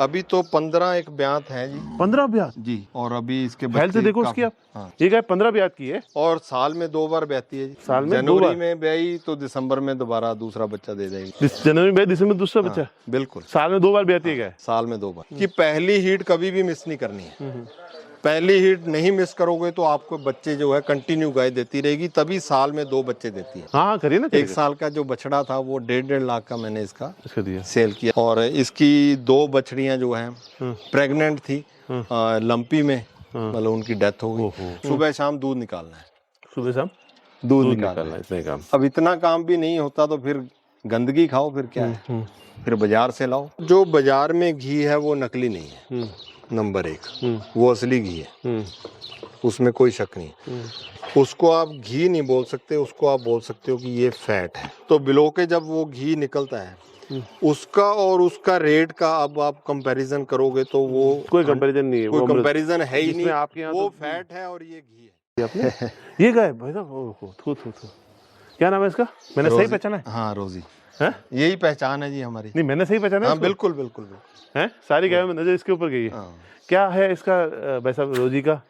अभी तो 15 एक ब्यात है जी। 15 ब्यात जी। और अभी इसके पहल से देखो उसकी आप। हाँ। ये गाय 15 ब्यात की है और साल में 2 बार ब्याती है जी। साल में 2 जनवरी बार में ब्याई तो दिसंबर में दोबारा दूसरा बच्चा दे देगी। जनवरी में दिसंबर में दूसरा बच्चा। बिल्कुल। साल में 2 बार ब्याती है गाय। साल में 2 बार। कि पहली हीट कभी भी मिस नहीं करनी है। पहली हीट नहीं मिस करोगे तो आपको बच्चे जो है कंटिन्यू गाय देती रहेगी, तभी साल में 2 बच्चे देती है। हाँ करिए ना। 1 साल का जो बछड़ा था वो 1.5 लाख का मैंने इसका दिया सेल किया। और इसकी 2 बछड़ियां जो हैं प्रेग्नेंट थी, लंपी में, मतलब उनकी डेथ हो गई। सुबह शाम दूध निकालना है। सुबह शाम दूध निकालना है, इतना ही काम। अब इतना काम भी नहीं होता तो फिर गंदगी खाओ, फिर क्या है, फिर बाजार से लाओ। जो बाजार में घी है वो नकली नहीं है, नंबर 1 वो असली घी है, उसमें कोई शक नहीं। उसको आप घी नहीं बोल सकते, उसको आप बोल सकते हो कि ये फैट है। तो बिलो के जब वो घी निकलता है उसका और उसका रेट का अब आप कंपैरिजन करोगे तो वो कोई कंपैरिजन नहीं है, कोई कंपैरिजन है ही नहीं। आपके यहाँ वो तो फैट है और ये घी है। आपने ये गाय भाई साहब थू थू थू क्या नाम है इसका? मैंने सही पहचाना है? हाँ रोजी है, यही पहचान है जी हमारी। नहीं मैंने सही पहचाना है? हाँ बिल्कुल बिल्कुल बिल्कुल है। सारी गायों में नजर इसके ऊपर गई है। क्या है इसका भाई साहब रोजी का?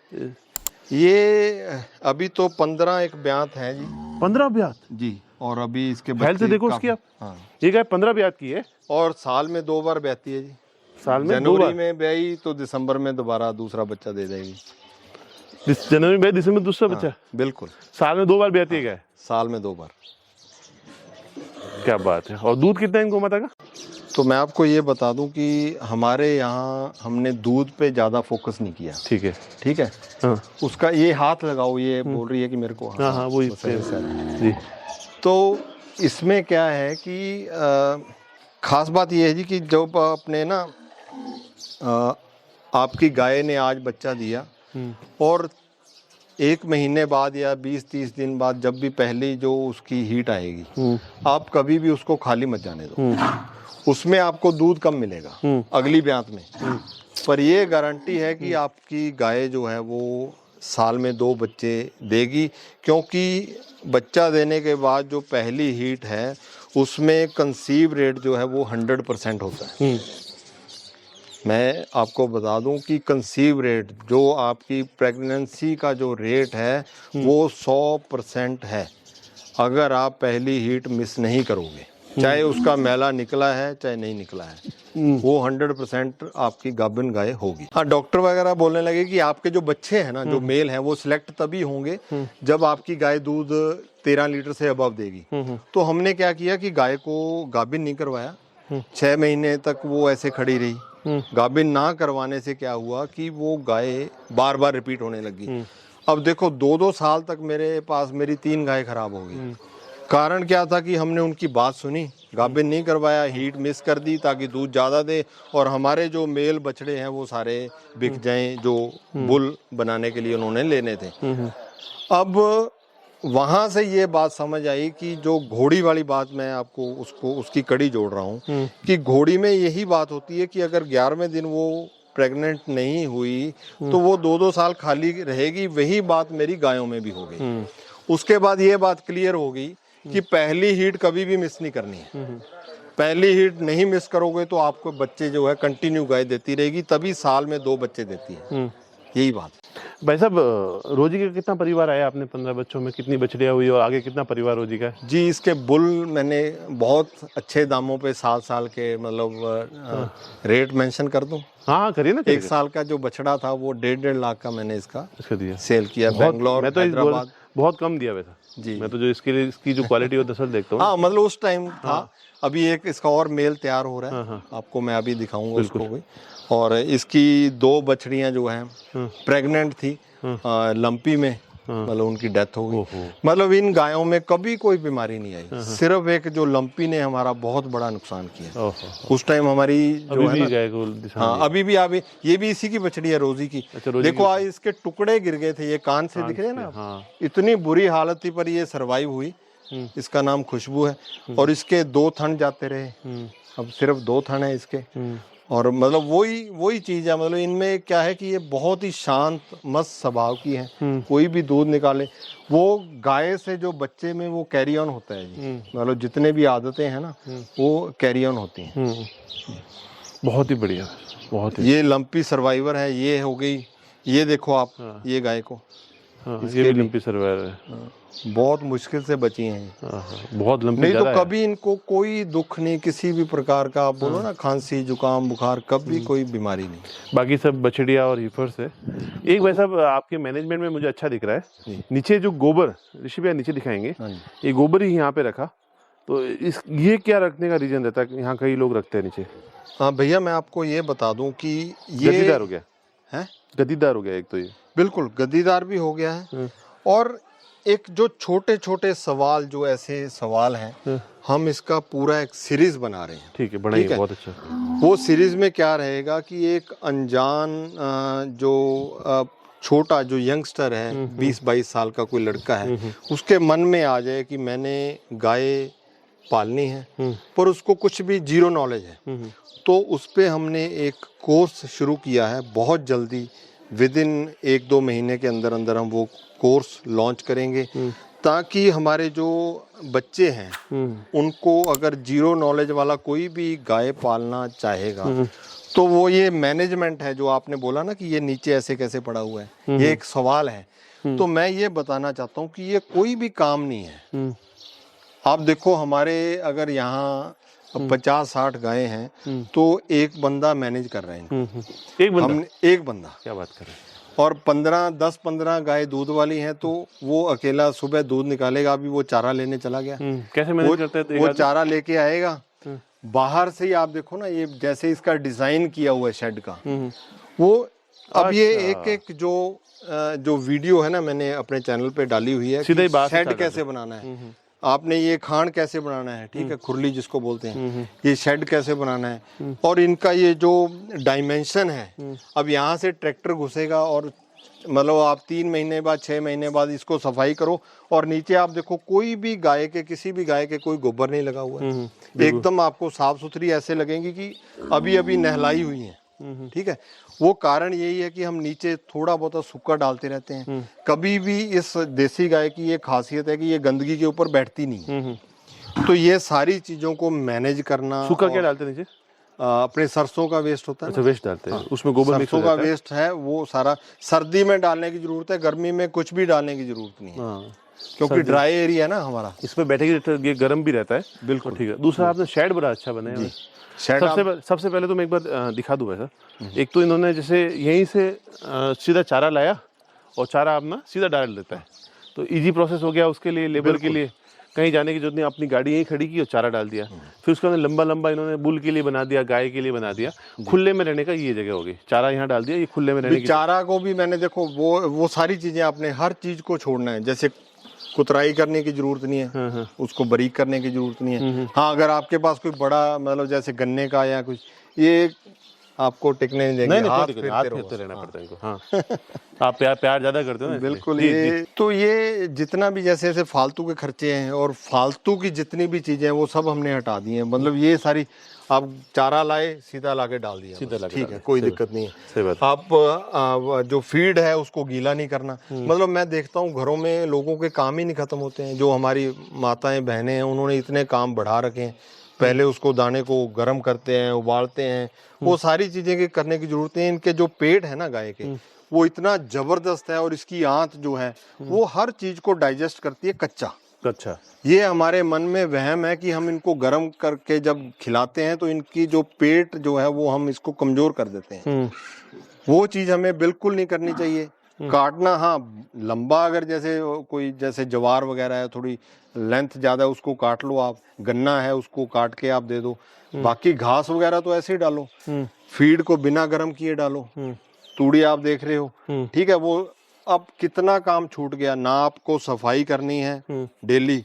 ये अभी तो 15 एक ब्यात है जी। 15 ब्यात जी। और अभी इसके पहल से देखो उसकी आप। हाँ। ये गाय 15 ब्यात की है और साल में 2 बार ब्याती है जी। साल में 2 जनवरी बार में ब्याई तो दिसंबर में दोबारा दूसरा बच्चा दे देगी। जनवरी में दिसंबर में दूसरा बच्चा। बिल्कुल। साल में 2 बार ब्याती है गाय। साल में 2 बार। क्या बात है। और दूध कितना है इनको माता का? तो मैं आपको ये बता दूं कि हमारे यहाँ हमने दूध पे ज़्यादा फोकस नहीं किया। ठीक है ठीक है। हाँ। उसका ये हाथ लगाओ, ये बोल रही है कि मेरे को हाँ हाँ वो जी। तो इसमें क्या है कि खास बात ये है जी कि जब अपने ना आपकी गाय ने आज बच्चा दिया और 1 महीने बाद या 20-30 दिन बाद जब भी पहली जो उसकी हीट आएगी, आप कभी भी उसको खाली मत जाने दो। उसमें आपको दूध कम मिलेगा अगली ब्यात में, पर ये गारंटी है कि आपकी गाय जो है वो साल में 2 बच्चे देगी, क्योंकि बच्चा देने के बाद जो पहली हीट है उसमें कंसीव रेट जो है वो 100% होता है। मैं आपको बता दूं कि कंसीव रेट जो आपकी प्रेगनेंसी का जो रेट है वो 100% है अगर आप पहली हीट मिस नहीं करोगे, चाहे उसका मेला निकला है चाहे नहीं निकला है, वो 100% आपकी गाभिन गाय होगी। हाँ, डॉक्टर वगैरह बोलने लगे कि आपके जो बच्चे हैं ना, जो मेल हैं, वो सिलेक्ट तभी होंगे जब आपकी गाय दूध 13 लीटर से अबव देगी। तो हमने क्या किया कि गाय को गाभिन नहीं करवाया, 6 महीने तक वो ऐसे खड़ी रही। गाभिन ना करवाने से क्या हुआ कि वो गाय बार बार रिपीट होने लगी। अब देखो 2-2 साल तक मेरे पास मेरी 3 गाय खराब हो गई। कारण क्या था कि हमने उनकी बात सुनी, गाभिन नहीं करवाया, हीट मिस कर दी ताकि दूध ज़्यादा दे और हमारे जो मेल बछड़े हैं वो सारे बिक जाएं जो बुल बनाने के लिए उन्होंने लेने थे। अब वहाँ से ये बात समझ आई कि जो घोड़ी वाली बात मैं आपको उसकी कड़ी जोड़ रहा हूँ कि घोड़ी में यही बात होती है कि अगर 11वें दिन वो प्रेग्नेंट नहीं हुई तो वो 2-2 साल खाली रहेगी। वही बात मेरी गायों में भी हो गई। उसके बाद ये बात क्लियर हो गई कि पहली हीट कभी भी मिस नहीं करनी है। पहली हीट नहीं मिस करोगे तो आपको बच्चे जो है कंटिन्यू गाय देती रहेगी, तभी साल में 2 बच्चे देती है। यही बात। भाई साहब रोजी का कितना परिवार आया आपने 15 बच्चों में? कितनी बछड़ियाँ हुई और आगे कितना परिवार रोजी का है? जी, इसके बुल मैंने बहुत अच्छे दामों पे साल के मतलब रेट मेंशन कर दूं? हाँ करिए ना। 1 साल का जो बछड़ा था वो 1.5 लाख का मैंने इसका दिया, सेल किया। बेंगलोर, हैदराबाद। बहुत कम दिया वैसा जी। मैं तो जो इसकी जो क्वालिटी और नस्ल देखता हूँ। हाँ मतलब उस टाइम था। अभी एक इसका और मेल तैयार हो रहा है। आपको मैं अभी दिखाऊंगा उसको भी। और इसकी 2 बछड़ियां जो हैं प्रेग्नेंट थी, लंपी में, मतलब उनकी डेथ हो गई। मतलब इन गायों में कभी कोई बीमारी नहीं आई। सिर्फ एक जो लंपी ने हमारा बहुत बड़ा नुकसान किया। उस टाइम हमारी जो है ना, हाँ अभी भी आप ये भी इसी की बछड़ी है, रोजी की। देखो आज इसके टुकड़े गिर गए थे, ये कान से दिख रहे हैं ना। इतनी बुरी हालत थी पर ये सरवाइव हुई। इसका नाम खुशबू है और इसके 2 थन जाते रहे, अब सिर्फ 2 थन है इसके। और मतलब वही चीज है। मतलब इनमें क्या है कि ये बहुत ही शांत मस्त स्वभाव की है। कोई भी दूध निकाले वो गाय से जो बच्चे में वो कैरी ऑन होता है जी। मतलब जितने भी आदतें हैं ना वो कैरी ऑन होती हैं। बहुत ही बढ़िया, बहुत ही। ये लंपी सर्वाइवर है, ये हो गई, ये देखो आप, ये गाय को, हाँ, ये भी लंपी सर्वाइवर है। बहुत मुश्किल से बची हैं। बहुत लंपी नहीं तो ज़्यादा है। कभी इनको कोई दुख नहीं, किसी भी प्रकार का, आप बोलो ना खांसी जुकाम बुखार, कभी कोई बीमारी नहीं। बाकी सब बछड़िया और हीफर्स है। एक भाई साहब आपके मैनेजमेंट में मुझे अच्छा दिख रहा है, नीचे जो गोबर, ऋषि भैया नीचे दिखाएंगे, ये गोबर ही यहाँ पे रखा, तो ये क्या रखने का रीजन रहता है? यहाँ कई लोग रखते हैं नीचे। हाँ भैया, मैं आपको ये बता दूं कि ये गद्दीदार हो गया है, गद्दीदार हो गया एक तो ये, बिल्कुल गद्दीदार भी हो गया है। और एक जो छोटे छोटे सवाल, जो ऐसे सवाल हैं, हम इसका पूरा एक सीरीज बना रहे हैं। ठीक है, बनाइए, बहुत अच्छा। वो सीरीज में क्या रहेगा कि एक अनजान जो छोटा जो यंगस्टर है, 20-22 साल का कोई लड़का है, उसके मन में आ जाए कि मैंने गाय पालनी है, पर उसको कुछ भी जीरो नॉलेज है, तो उस पे हमने एक कोर्स शुरू किया है। बहुत जल्दी विद इन 1-2 महीने के अंदर अंदर हम वो कोर्स लॉन्च करेंगे, ताकि हमारे जो बच्चे हैं उनको, अगर जीरो नॉलेज वाला कोई भी गाय पालना चाहेगा, तो वो ये मैनेजमेंट है जो आपने बोला ना कि ये नीचे ऐसे कैसे पड़ा हुआ है, ये एक सवाल है। तो मैं ये बताना चाहता हूँ कि ये कोई भी काम नहीं है। आप देखो, हमारे अगर यहाँ 50-60 गायें हैं, तो एक बंदा मैनेज कर रहे हैं। एक बंदा? हमने एक बंदा, क्या बात कर रहे हैं। और 10-15 गाय दूध वाली हैं, तो वो अकेला सुबह दूध निकालेगा। अभी वो चारा लेने चला गया, कैसे मैनेज करते हैं? वो चारा लेके आएगा बाहर से ही। आप देखो ना, ये जैसे इसका डिजाइन किया हुआ है शेड का, वो अब ये एक जो वीडियो है ना, मैंने अपने चैनल पे डाली हुई है, शेड कैसे बनाना है, आपने ये खान कैसे बनाना है, ठीक है, खुरली जिसको बोलते हैं, ये शेड कैसे बनाना है, और इनका ये जो डायमेंशन है। अब यहाँ से ट्रैक्टर घुसेगा और मतलब आप 3 महीने बाद 6 महीने बाद इसको सफाई करो, और नीचे आप देखो कोई भी गाय के, किसी भी गाय के कोई गोबर नहीं लगा हुआ है, एकदम आपको साफ सुथरी ऐसे लगेंगी कि अभी अभी नहलाई हुई है। ठीक है, वो कारण यही है कि हम नीचे थोड़ा बहुत सूखा डालते रहते हैं। कभी भी इस देसी गाय की ये खासियत है कि ये गंदगी के ऊपर बैठती नहीं। तो ये सारी चीजों को मैनेज करना। सूखा क्या डालते हैं नीचे? अपने सरसों का वेस्ट होता है। अच्छा, वेस्ट डालते हैं। उसमें गोबर मिक्स हो सरसों का जाता है। वेस्ट है, वो सारा सर्दी में डालने की जरूरत है, गर्मी में कुछ भी डालने की जरूरत नहीं है, क्योंकि ड्राई एरिया है ना हमारा। इसमें बैठेगी तो ये गर्म भी रहता है। बिल्कुल ठीक है। दूसरा, आपने शेड बड़ा अच्छा बनाया है। सबसे पहले तो मैं एक बार दिखा दूं सर। एक तो इन्होंने जैसे यहीं से सीधा चारा लाया और चारा अपना सीधा डाल देता है, तो इजी प्रोसेस हो गया उसके लिए, लेबर के लिए कहीं जाने की जरूरत नहीं। अपनी गाड़ी यहीं खड़ी की और चारा डाल दिया। फिर उसके बाद लंबा लंबा इन्होंने बुल के लिए बना दिया, गाय के लिए बना दिया। खुले में रहने का ये जगह हो गई, चारा यहाँ डाल दिया, ये खुले में रहने की। चारा को भी मैंने देखो, वो सारी चीजें आपने हर चीज को छोड़ना है। जैसे कुतराई करने की जरूरत नहीं है, उसको बारीक करने की जरूरत नहीं है। हाँ, अगर आपके पास कोई बड़ा मतलब जैसे गन्ने का या कुछ, ये आपको टिकने नहीं देंगे, हाथ फेरते रहना पड़ता है इनको। हाँ। आप प्यार ज्यादा करते हो ना। बिल्कुल। तो ये जितना भी जैसे ऐसे फालतू के खर्चे हैं और फालतू की जितनी भी चीजें हैं, वो सब हमने हटा दी हैं। मतलब ये सारी, आप चारा लाए सीधा लाके डाल दिया, ठीक है, कोई दिक्कत नहीं है। आप जो फीड है उसको गीला नहीं करना। मतलब मैं देखता हूँ घरों में लोगों के काम ही नहीं खत्म होते हैं। जो हमारी माताएं बहनें हैं, उन्होंने इतने काम बढ़ा रखे हैं। पहले उसको दाने को गर्म करते हैं, उबालते हैं, वो सारी चीजें के करने की जरूरत है। इनके जो पेट है ना गाय के, वो इतना जबरदस्त है, और इसकी आंत जो है वो हर चीज को डाइजेस्ट करती है कच्चा। अच्छा, ये हमारे मन में वहम है कि हम इनको गर्म करके जब खिलाते हैं तो इनकी जो पेट जो है वो हम इसको कमजोर कर देते हैं। वो चीज हमें बिल्कुल नहीं करनी चाहिए। काटना, हाँ, लंबा अगर जैसे कोई जैसे जवार वगैरह है, थोड़ी लेंथ ज्यादा है, उसको काट लो आप। गन्ना है, उसको काट के आप दे दो। बाकी घास वगैरह तो ऐसे ही डालो। फीड को बिना गर्म किए डालो। तूड़ी आप देख रहे हो, ठीक है। वो अब कितना काम छूट गया ना। आपको सफाई करनी है डेली,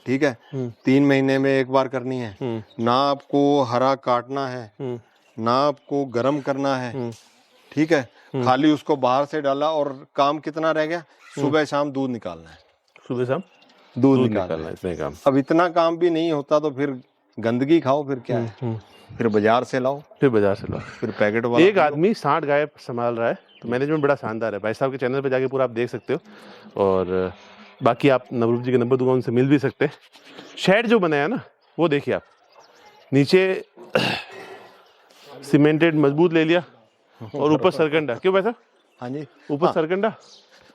ठीक है, 3 महीने में एक बार करनी है ना। आपको हरा काटना है ना, आपको गर्म करना है, ठीक है। खाली उसको बाहर से डाला, और काम कितना रह गया, सुबह शाम दूध निकालना है। सुबह शाम दूध निकालना है, इतने काम। अब इतना काम भी नहीं होता तो फिर गंदगी खाओ, फिर क्या है, फिर बाजार से लाओ, फिर पैकेट वाला। एक आदमी 60 गाय संभाल रहा है, तो मैनेजमेंट बड़ा शानदार है। भाई साहब के चैनल पे जाके पूरा आप देख सकते हो। और बाकी आप नवरूप जी के नंबर दूंगा, उनसे मिल भी सकते हैं। शेड जो बनाया ना, वो देखिए आप नीचे सीमेंटेड मजबूत ले लिया और ऊपर सरकंडा, क्यों भाई साहब? हाँ जी, ऊपर हाँ, सरकंडा।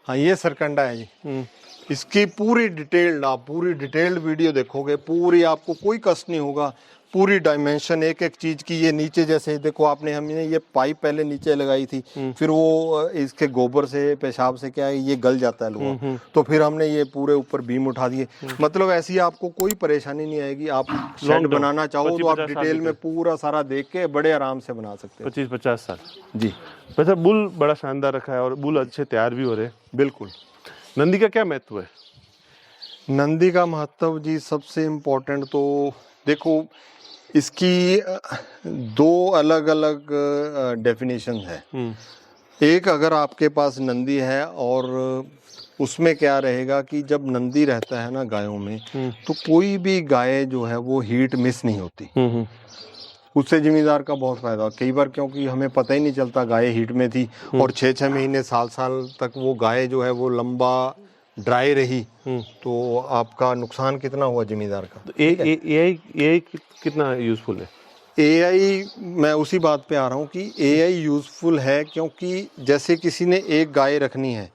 हाँ ये सरकंडा है जी। इसकी पूरी डिटेल्ड, आप पूरी डिटेल्ड वीडियो देखोगे, पूरी आपको कोई कष्ट नहीं होगा, पूरी डायमेंशन एक एक चीज की। ये नीचे जैसे देखो आपने, हमने ये पाइप पहले नीचे लगाई थी, फिर वो इसके गोबर से पेशाब से क्या है ये गल जाता है लोहा, तो फिर हमने ये पूरे ऊपर बीम उठा दिए। मतलब ऐसी आपको कोई परेशानी नहीं आएगी। आप शेड बनाना चाहो तो आप 25-50 साल डिटेल में पूरा सारा देख के बड़े आराम से बना सकते हो। 25-50 साल जी वैसे बुल बड़ा शानदार रखा है और बुल अच्छे तैयार भी हो रहे हैं। बिल्कुल। नंदी का क्या महत्व है? नंदी का महत्व जी सबसे इम्पोर्टेंट तो देखो, इसकी दो अलग अलग डेफिनेशन है। एक, अगर आपके पास नंदी है और उसमें क्या रहेगा कि जब नंदी रहता है ना गायों में, तो कोई भी गाय जो है वो हीट मिस नहीं होती। उससे जिम्मेदार का बहुत फायदा हो कई बार, क्योंकि हमें पता ही नहीं चलता गाय हीट में थी और 6-6 महीने साल साल तक वो गाय जो है वो लंबा ड्राई रही, तो आपका नुकसान कितना हुआ जिम्मेदार का। तो एआई कितना यूजफुल है? एआई, मैं उसी बात पे आ रहा हूँ कि एआई यूजफुल है, क्योंकि जैसे किसी ने एक गाय रखनी है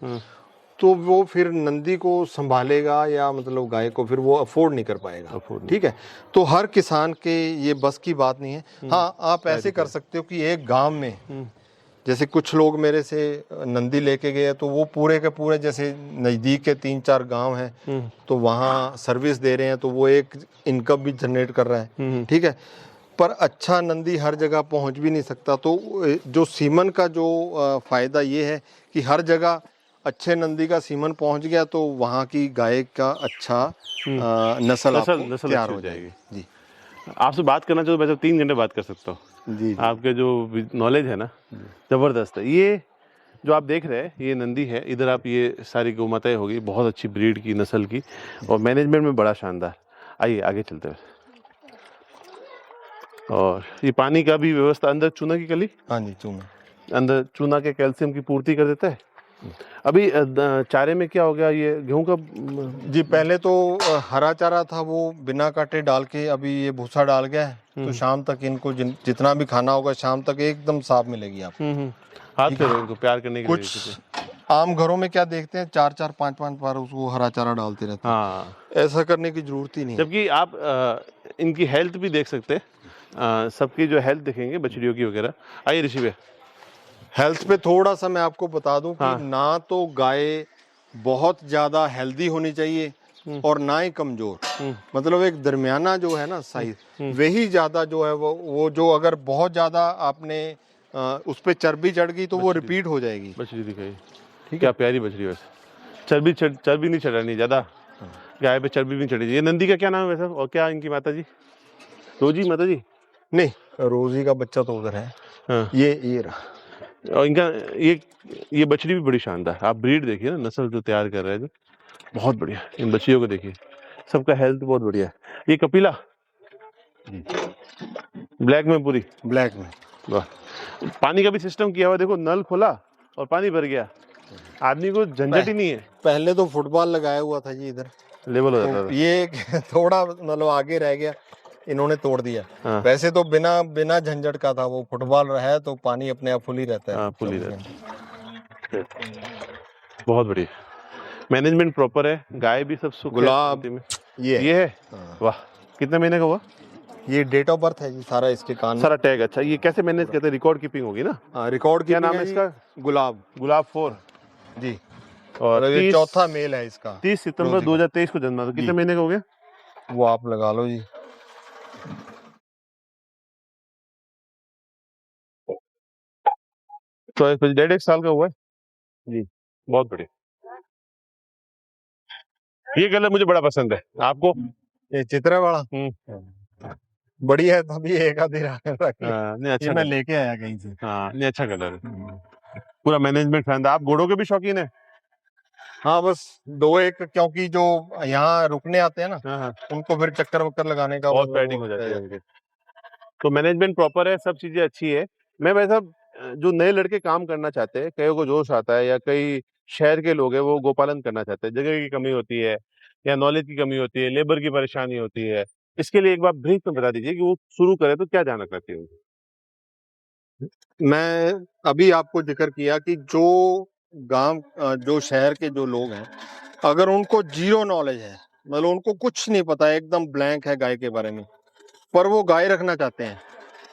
तो वो फिर नंदी को संभालेगा, या मतलब गाय को फिर वो अफोर्ड नहीं कर पाएगा। ठीक है, तो हर किसान के ये बस की बात नहीं है। हाँ, आप ऐसे कर सकते हो कि एक गांव में, जैसे कुछ लोग मेरे से नंदी लेके गए तो वो पूरे के पूरे, जैसे नज़दीक के 3-4 गांव हैं तो वहाँ सर्विस दे रहे हैं, तो वो एक इनकम भी जनरेट कर रहा है। ठीक है, पर अच्छा नंदी हर जगह पहुंच भी नहीं सकता। तो जो सीमन का जो फायदा ये है कि हर जगह अच्छे नंदी का सीमन पहुंच गया तो वहाँ की गाय का अच्छा नस्ल आपको तैयार हो जाएगी। जी, आपसे बात करना चाहूँ वैसे 3 घंटे बात कर सकता हूँ। जी, आपके जो नॉलेज है ना, जबरदस्त है। ये जो आप देख रहे हैं ये नंदी है, इधर आप ये सारी गौ माताएं होगी, बहुत अच्छी ब्रीड की नस्ल की, और मैनेजमेंट में बड़ा शानदार। आइए आगे चलते हैं। और ये पानी का भी व्यवस्था, अंदर चूना की कली, हाँ जी, चूना, अंदर चूना के कैल्शियम की पूर्ति कर देता है। अभी चारे में क्या हो गया, ये गेहूं का? जी पहले तो हरा चारा था, वो बिना काटे डाल के अभी ये भूसा डाल गया है, तो शाम तक इनको जितना भी खाना होगा शाम तक एकदम साफ मिलेगी आपको। हाथ फेरो इनको प्यार करने के लिए। कुछ आम घरों में क्या देखते हैं, 4-4 5-5 बार उसको हरा चारा डालते रहते हैं। हाँ, ऐसा करने की जरूरत ही नहीं है। जबकि आप इनकी हेल्थ भी देख सकते हैं, सबकी जो हेल्थ देखेंगे बछड़ियों की वगैरह। आइए ऋषि भाई, हेल्थ पे थोड़ा सा मैं आपको बता दूं कि हाँ। ना तो गाय बहुत ज्यादा हेल्दी होनी चाहिए और ना ही कमजोर, मतलब एक दरमियाना जो है ना साइज, वही ज्यादा जो है वो जो अगर बहुत ज्यादा आपने उस पे चर्बी चढ़ गई तो वो रिपीट हो जाएगी। बछड़ी दिखाई, ठीक है, क्या प्यारी बछड़ी। वैसे चर्बी नहीं चढ़ानी ज्यादा, गाय पे चर्बी भी नहीं चढ़ी। ये नंदी का क्या नाम है वैसे, और क्या इनकी माता जी? रोजी माता जी? नहीं, रोजी का बच्चा तो उधर है। हाँ। ये रहा। और इनका ये बछड़ी भी बड़ी शानदार, आप ब्रीड देखिए ना, नस्ल जो तैयार कर रहे हैं जो, बहुत बढ़िया। इन बछड़ियों को देखिए, सबका हेल्थ बहुत बढ़िया है। ये कपिला ब्लैक में, पूरी ब्लैक में, वाह। पानी का भी सिस्टम किया हुआ, देखो नल खोला और पानी भर गया, आदमी को झंझट ही नहीं है। पहले तो फुटबॉल लगाया हुआ था जी इधर, लेवल हो तो जाता था। ये थोड़ा मतलब आगे रह गया, इन्होंने तोड़ दिया। हाँ। वैसे तो बिना झंझट का था, वो फुटबॉल है तो पानी अपने आप फुल ही रहता है। हाँ, फुल ही रहता है। बहुत बढ़िया, मैनेजमेंट प्रॉपर है, गाय भी सब सुख गुलाब है। ये है। वाह, कितने महीने का हुआ? ये डेट ऑफ बर्थ है जी सारा, इसके कान में सारा टैग। अच्छा, ये कैसे मैनेज करते हैं? रिकॉर्ड कीपिंग होगी ना? रिकॉर्ड क्या नाम है इसका? गुलाब 4 जी, और ये चौथा मेल है इसका। 30 सितंबर 2023 को जन्मा, तो कितने महीने का हो गया? वो आप लगा लो जी, तो 1.5 साल का हुआ है जी। बहुत बढ़िया, ये कलर मुझे बड़ा पसंद है। आपको? ये चित्रा वाला बढ़िया है, तभी एक आधी नहीं, अच्छा, ये मैं लेके आया कहीं से। हाँ, नहीं, अच्छा कलर है, पूरा मैनेजमेंट फैन। आप घोड़ों के भी शौकीन है? हाँ, बस 2-1, क्योंकि जो यहाँ रुकने आते हैं ना, हाँ, उनको फिर चक्कर वक्कर लगाने का बहुत पैडिंग हो जाती है। तो मैनेजमेंट प्रॉपर है, सब चीजें अच्छी है। मैं वैसा जो नए लड़के काम करना चाहते हैं, कई को जोश आता है, या कई शहर के लोग हैं वो गोपालन करना चाहते हैं, जगह की कमी होती है या नॉलेज की कमी होती है, लेबर की परेशानी होती है, इसके लिए एक बार ब्रीफ में बता दीजिए कि वो शुरू करे तो क्या ध्यान रखना चाहिए? मैं अभी आपको जिक्र किया कि जो गांव जो शहर के जो लोग हैं, अगर उनको जीरो नॉलेज है, मतलब उनको कुछ नहीं पता है, एकदम ब्लैंक है गाय के बारे में, पर वो गाय रखना चाहते हैं,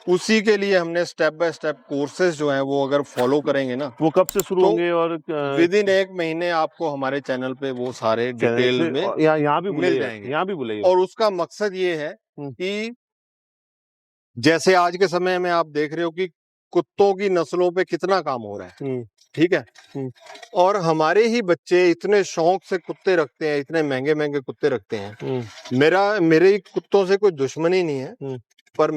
उसी के लिए हमने स्टेप बाय स्टेप कोर्सेज जो हैं वो अगर फॉलो करेंगे ना, वो कब से शुरू तो होंगे और विद इन 1 महीने आपको हमारे चैनल पे वो सारे डिटेल में यहाँ भी मिल जाएंगे। यहाँ भी बुलाइए। और उसका मकसद ये है कि जैसे आज के समय में आप देख रहे हो कि कुत्तों की नस्लों पे कितना काम हो रहा है, ठीक है, और हमारे ही बच्चे इतने शौक से कुत्ते रखते हैं, इतने महंगे महंगे कुत्ते रखते हैं। मेरे कुत्तों से कोई दुश्मनी नहीं है, पर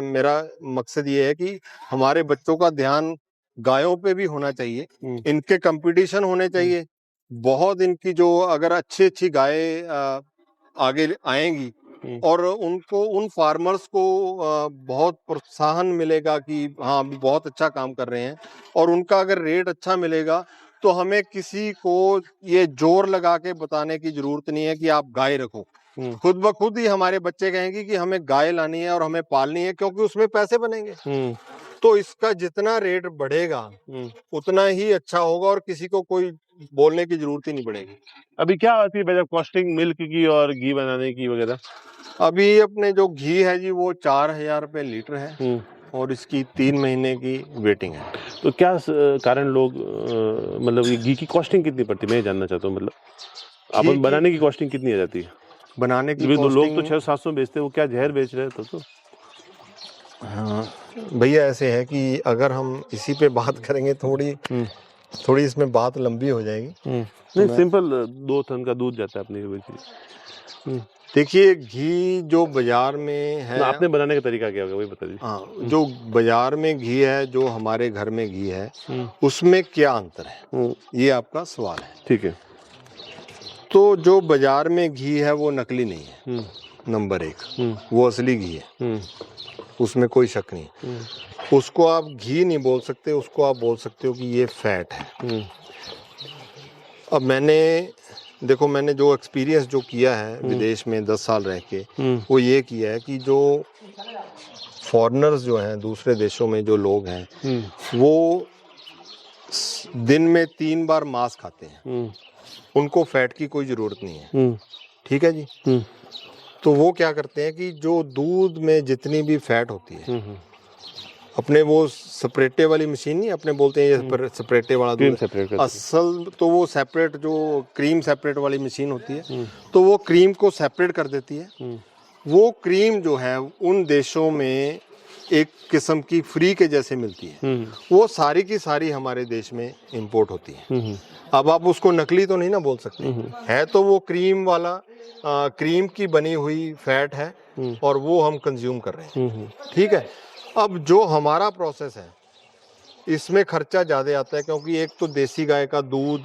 मेरा मकसद ये है कि हमारे बच्चों का ध्यान गायों पे भी होना चाहिए, इनके कंपटीशन होने चाहिए बहुत, इनकी जो अगर अच्छी अच्छी गाय आगे आएंगी और उनको उन फार्मर्स को बहुत प्रोत्साहन मिलेगा कि हाँ अभी बहुत अच्छा काम कर रहे हैं, और उनका अगर रेट अच्छा मिलेगा तो हमें किसी को ये जोर लगा के बताने की जरूरत नहीं है कि आप गाय रखो। खुद ब खुद ही हमारे बच्चे कहेंगे कि हमें गाय लानी है और हमें पालनी है, क्योंकि उसमें पैसे बनेंगे। तो इसका जितना रेट बढ़ेगा उतना ही अच्छा होगा और किसी को कोई बोलने की जरूरत ही नहीं पड़ेगी। अभी क्या आती है वजह कॉस्टिंग मिल्क की और घी बनाने की वगैरह? अभी अपने जो घी है जी वो 4000 रुपए लीटर है और इसकी 3 महीने की वेटिंग है। तो क्या कारण लोग मतलब ये घी की कॉस्टिंग कितनी पड़ती है, मैं जानना चाहता हूँ। मतलब अपन बनाने की कॉस्टिंग कितनी आ जाती है? बनाने की लोग तो 600-700 बेचते हैं, वो क्या जहर बेच रहे हैं? तो हाँ भैया ऐसे है कि अगर हम इसी पे बात करेंगे थोड़ी इसमें बात लंबी हो जाएगी। नहीं, सिंपल 2 टन का दूध जाता है अपने। देखिए घी जो बाजार में है, आपने बनाने का तरीका क्या होगा वही बता दीजिए। हाँ, जो बाजार में घी है, जो हमारे घर में घी है, उसमें क्या अंतर है, ये आपका सवाल है। ठीक है। तो जो बाजार में घी है वो नकली नहीं है, नंबर 1, वो असली घी है, उसमें कोई शक नहीं। उसको आप घी नहीं बोल सकते, उसको आप बोल सकते हो कि ये फैट है। अब मैंने जो एक्सपीरियंस जो किया है विदेश में 10 साल रह के, वो ये किया है कि जो फॉरेनर्स जो हैं, दूसरे देशों में जो लोग हैं, वो दिन में 3 बार मांस खाते हैं, उनको फैट की कोई जरूरत नहीं है। ठीक है जी। तो वो क्या करते हैं कि जो दूध में जितनी भी फैट होती है, अपने वो सेपरेटे वाली मशीन नहीं, अपने बोलते हैं ये सेपरेटे वाला दूध, असल तो वो सेपरेट जो क्रीम सेपरेट वाली मशीन होती है, तो वो क्रीम को सेपरेट कर देती है। वो क्रीम जो है उन देशों में एक किस्म की फ्री के जैसे मिलती है, वो सारी की सारी हमारे देश में इंपोर्ट होती है। अब आप उसको नकली तो नहीं ना बोल सकते, है तो वो क्रीम वाला क्रीम की बनी हुई फैट है और वो हम कंज्यूम कर रहे हैं। ठीक है। अब जो हमारा प्रोसेस है इसमें खर्चा ज़्यादा आता है, क्योंकि एक तो देसी गाय का दूध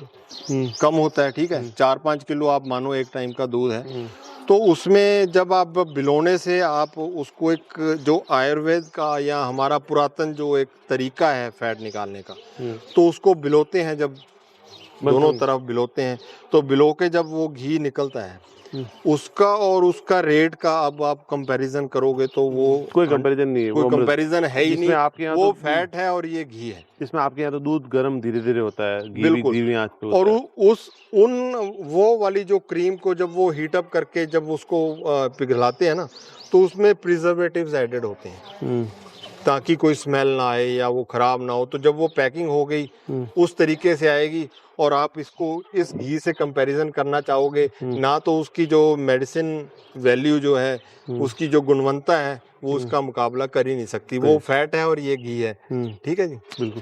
कम होता है, ठीक है, 4-5 किलो आप मानो एक टाइम का दूध है, तो उसमें जब आप बिलोने से आप उसको एक जो आयुर्वेद का या हमारा पुरातन जो एक तरीका है फैट निकालने का, तो उसको बिलोते हैं, जब दोनों तरफ बिलोते हैं, तो बिलो के जब वो घी निकलता है उसका और उसका रेट का अब आप कंपैरिजन करोगे तो वो कोई कंपैरिजन नहीं है, कोई कंपैरिजन है ही नहीं। आपके यहाँ वो तो फैट है और ये घी है। इसमें आपके यहाँ तो दूध गर्म धीरे धीरे होता है, घी बिल्कुल, धीमी आंच पे होता और वो वाली जो क्रीम को जब वो हीट अप करके जब उसको पिघलाते हैं ना, तो उसमें प्रिजर्वेटिव्स एडेड होते हैं ताकि कोई स्मेल ना आए या वो खराब ना हो। तो जब वो पैकिंग हो गई उस तरीके से आएगी, और आप इसको इस घी से कंपैरिजन करना चाहोगे ना, तो उसकी जो मेडिसिन वैल्यू जो है, उसकी जो गुणवत्ता है, वो उसका मुकाबला कर ही नहीं सकती। वो फैट है और ये घी है। ठीक है जी, बिल्कुल।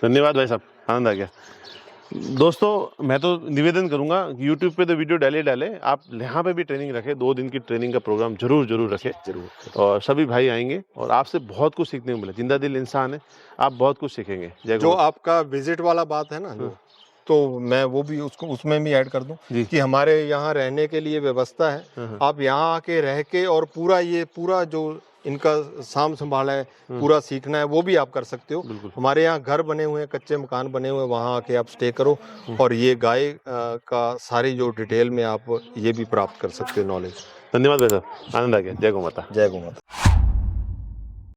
धन्यवाद भाई साहब, आनंद आ गया। दोस्तों मैं तो निवेदन करूंगा, YouTube पे तो वीडियो डाले, आप यहाँ पे भी ट्रेनिंग रखें, 2 दिन की ट्रेनिंग का प्रोग्राम जरूर रखें, और सभी भाई आएंगे और आपसे बहुत कुछ सीखने को मिले। जिंदा दिल इंसान है, आप बहुत कुछ सीखेंगे। जो आपका विजिट वाला बात है ना, तो मैं वो भी उसमें भी ऐड कर दूं कि हमारे यहाँ रहने के लिए व्यवस्था है। आप यहाँ आके रह के और पूरा जो इनका साम संभाल है, पूरा सीखना है, वो भी आप कर सकते हो। हमारे यहाँ घर बने हुए हैं, कच्चे मकान बने हुए हैं, वहाँ आके आप स्टे करो और ये गाय का सारी जो डिटेल में आप ये भी प्राप्त कर सकते हो नॉलेज। धन्यवाद भाई साहब, आनंद आ गया। जय गौ माता। जय गौ माता।